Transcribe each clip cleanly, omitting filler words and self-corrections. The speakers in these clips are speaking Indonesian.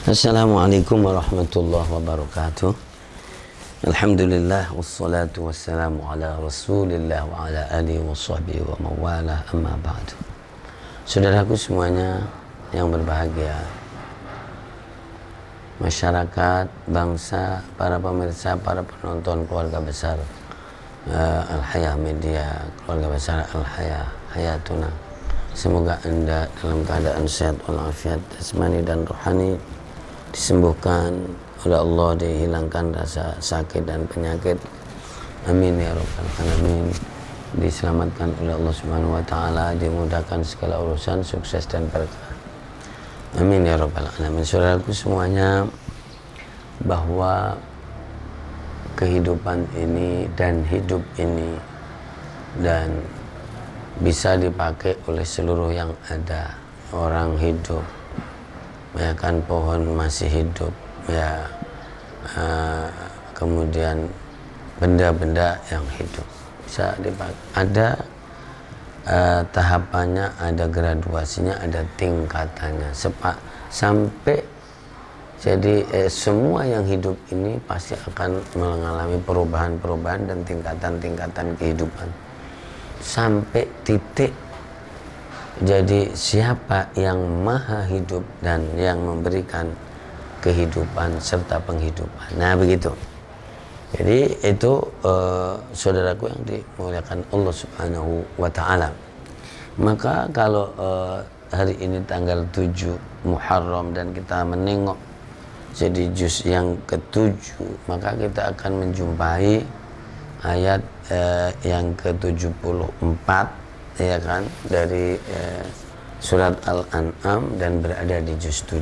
Assalamualaikum warahmatullahi wabarakatuh. Alhamdulillah wassalatu wassalamu ala rasulillah wa ala alihi wa sahbihi wa mawalah, amma ba'du. Saudaraku semuanya yang berbahagia, masyarakat, bangsa, para pemirsa, para penonton keluarga besar Al-Hayah Media, keluarga besar Al-Hayah Hayatuna, semoga Anda dalam keadaan sehat walafiat jasmani dan rohani, disembuhkan oleh Allah, dihilangkan rasa sakit dan penyakit, amin ya rabbal alamin, diselamatkan oleh Allah subhanahu wa ta'ala, dimudahkan segala urusan, sukses dan berkah, amin ya rabbal alamin. Saudaraku semuanya, bahwa kehidupan ini dan hidup ini dan bisa dipakai oleh seluruh yang ada. Orang hidup, ya kan, pohon masih hidup, ya, kemudian benda-benda yang hidup bisa dipakai. Ada tahapannya, ada graduasinya, ada tingkatannya, sampai jadi semua yang hidup ini pasti akan mengalami perubahan-perubahan dan tingkatan-tingkatan kehidupan sampai titik. Jadi siapa yang maha hidup dan yang memberikan kehidupan serta penghidupan. Nah begitu. Jadi itu saudaraku yang dimuliakan Allah subhanahu wa ta'ala. Maka kalau hari ini tanggal 7 Muharram dan kita menengok jadi juz yang ke-7, maka kita akan menjumpai ayat yang ke-74, ya kan, dari surat Al-An'am dan berada di juz 7.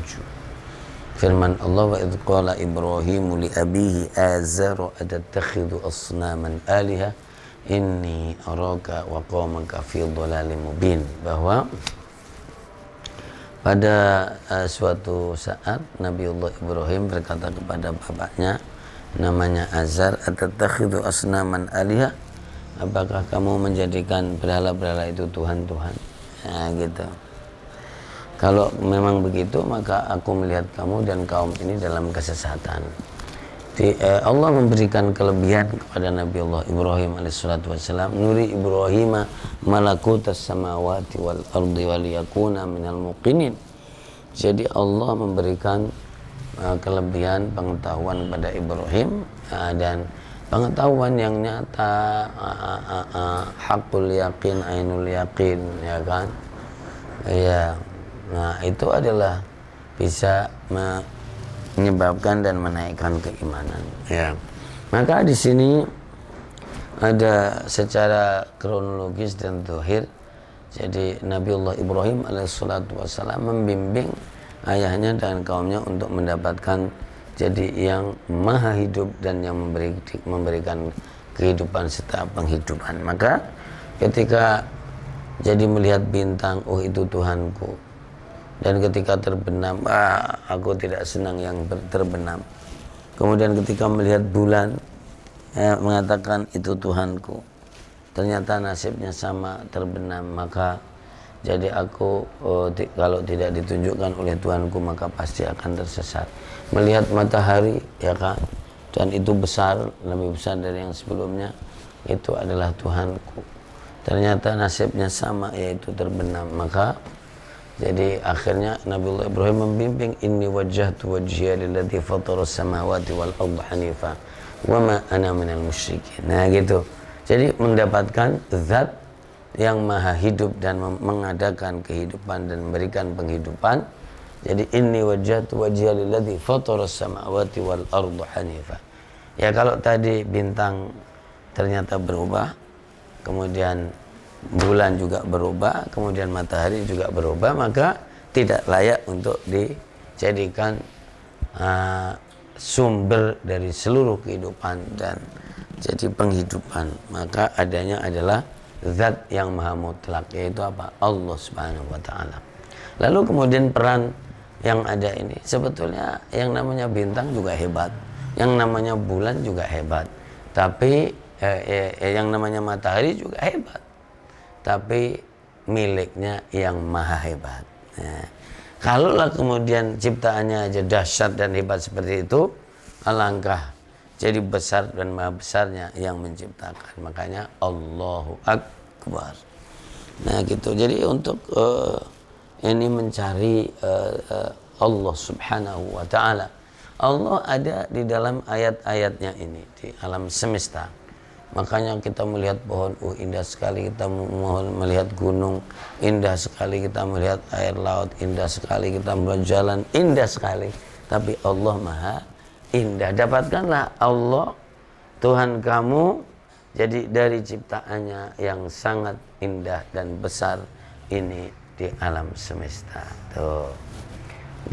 Firman Allah, wa idh qala Ibrahimu li abihi azara atattakhidhu asnaman aliha inni araka wa qaumaka fi dhalalin mubin. Bahwa pada suatu saat Nabiullah Ibrahim berkata kepada bapaknya namanya Azar, atattakhidhu asnaman aliha, apakah kamu menjadikan berhala-berhala itu Tuhan-Tuhan? Nah gitu. Kalau memang begitu, maka aku melihat kamu dan kaum ini dalam kesesatan. Allah memberikan kelebihan kepada Nabi Allah Ibrahim alaihissalatu wassalam, nuri Ibrahim malakutas samawati wal ardi waliyakuna minal muqinin. Jadi Allah memberikan kelebihan pengetahuan pada Ibrahim, dan pengetahuan yang nyata, hakul yakin, ainul yakin, ya kan, ya. Nah itu adalah bisa menyebabkan dan menaikkan keimanan, ya. Maka di sini ada secara kronologis dan zahir. Jadi Nabiullah Ibrahim alaihissalatu wassalam membimbing ayahnya dan kaumnya untuk mendapatkan jadi yang maha hidup dan yang memberikan kehidupan serta penghidupan. Maka ketika jadi melihat bintang, oh itu Tuhanku, dan ketika terbenam, aku tidak senang yang terbenam. Kemudian ketika melihat bulan, mengatakan itu Tuhanku, ternyata nasibnya sama, terbenam. Maka jadi aku kalau tidak ditunjukkan oleh Tuhanku maka pasti akan tersesat. Melihat matahari, ya kan, dan itu besar, lebih besar dari yang sebelumnya, itu adalah Tuhanku, ternyata nasibnya sama, yaitu terbenam. Maka jadi akhirnya Nabiullah Ibrahim membimbing, inni wajjahtu wajhiya lilladzi fataras samawati wal arda hanifa wa ma ana minal musyrikin. Nah gitu. Jadi mendapatkan zat yang maha hidup dan mengadakan kehidupan dan memberikan penghidupan. Jadi inni wajjahtu wajhiya lilladzi fataras samawati wal arda hanifa. Ya kalau tadi bintang ternyata berubah, kemudian bulan juga berubah, kemudian matahari juga berubah, maka tidak layak untuk dijadikan sumber dari seluruh kehidupan dan jadi penghidupan. Maka adanya adalah zat yang maha mutlak, yaitu apa? Allah subhanahu wa ta'ala. Lalu kemudian peran yang ada ini, sebetulnya yang namanya bintang juga hebat, yang namanya bulan juga hebat, tapi yang namanya matahari juga hebat, tapi miliknya yang maha hebat. Nah, Kalaulah kemudian ciptaannya aja dahsyat dan hebat seperti itu, alangkah jadi besar dan maha besarnya yang menciptakan. Makanya Allahu Akbar. Nah gitu. Jadi untuk ini mencari Allah Subhanahu wa Ta'ala. Allah ada di dalam ayat-ayatnya ini di alam semesta. Makanya kita melihat pohon, indah sekali. Kita melihat gunung, indah sekali. Kita melihat air laut, indah sekali. Kita melihat jalan, indah sekali. Tapi Allah maha indah. Dapatkanlah Allah, Tuhan kamu, jadi dari ciptaannya yang sangat indah dan besar ini di alam semesta. Tuh.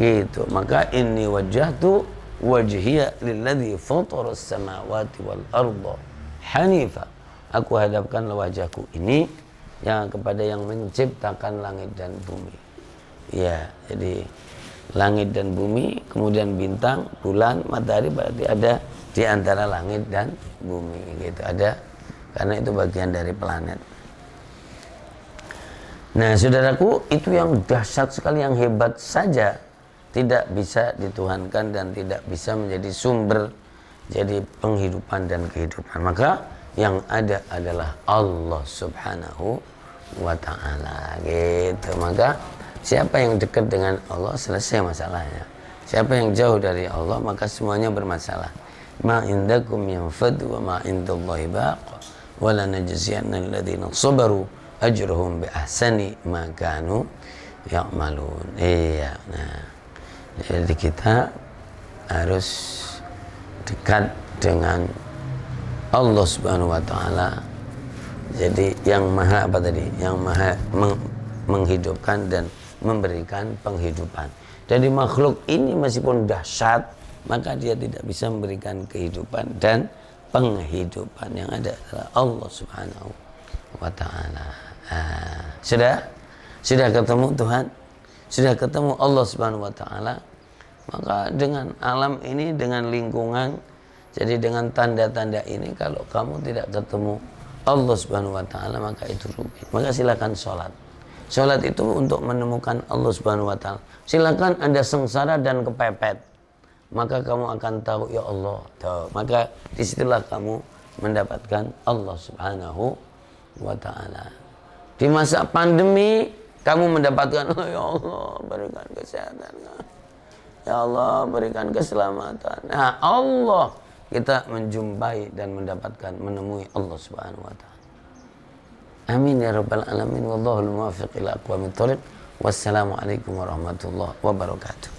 Gitu. Maka inni wajjahtu wajhiya lilladzi fatara as-samawati wal arda hanifa. Aku hadapkan wajahku ini yang kepada yang menciptakan langit dan bumi. Ya, jadi langit dan bumi, kemudian bintang, bulan, matahari berarti ada di antara langit dan bumi gitu. Ada karena itu bagian dari planet. Nah, saudaraku, itu yang dahsyat sekali, yang hebat saja tidak bisa dituhankan dan tidak bisa menjadi sumber jadi penghidupan dan kehidupan. Maka yang ada adalah Allah Subhanahu wa Ta'ala gitu. Maka siapa yang dekat dengan Allah selesai masalahnya. Siapa yang jauh dari Allah maka semuanya bermasalah. Ma indakum yanfad wa ma indallahi baq wa la najziyanna alladziina sabaru ajruhum bi ahsani ma kanu ya'malun. Iya. Nah, jadi kita harus dekat dengan Allah Subhanahu wa Ta'ala. Jadi yang maha apa tadi? Yang maha menghidupkan dan memberikan penghidupan. Jadi makhluk ini meskipun dahsyat, maka dia tidak bisa memberikan kehidupan dan penghidupan. Yang ada adalah Allah Subhanahu wa Ta'ala. Sudah ketemu Tuhan? Sudah ketemu Allah Subhanahu wa Ta'ala? Maka dengan alam ini, dengan lingkungan, jadi dengan tanda-tanda ini, kalau kamu tidak ketemu Allah Subhanahu wa Ta'ala maka itu rugi. Maka silakan sholat. Sholat itu untuk menemukan Allah Subhanahu wa Ta'ala. Silakan Anda sengsara dan kepepet, maka kamu akan tahu, ya Allah, tahu. Maka disitulah kamu mendapatkan Allah Subhanahu wa Ta'ala. Di masa pandemi kamu mendapatkan, oh, ya Allah berikan kesehatan, ya Allah berikan keselamatan. Nah, Allah, kita menjumpai dan mendapatkan, menemui Allah Subhanahu wa Ta'ala. Amin ya rabbal alamin. Wallahul muwaffiq ila aqwamit thoriq. Wassalamualaikum warahmatullahi wabarakatuh.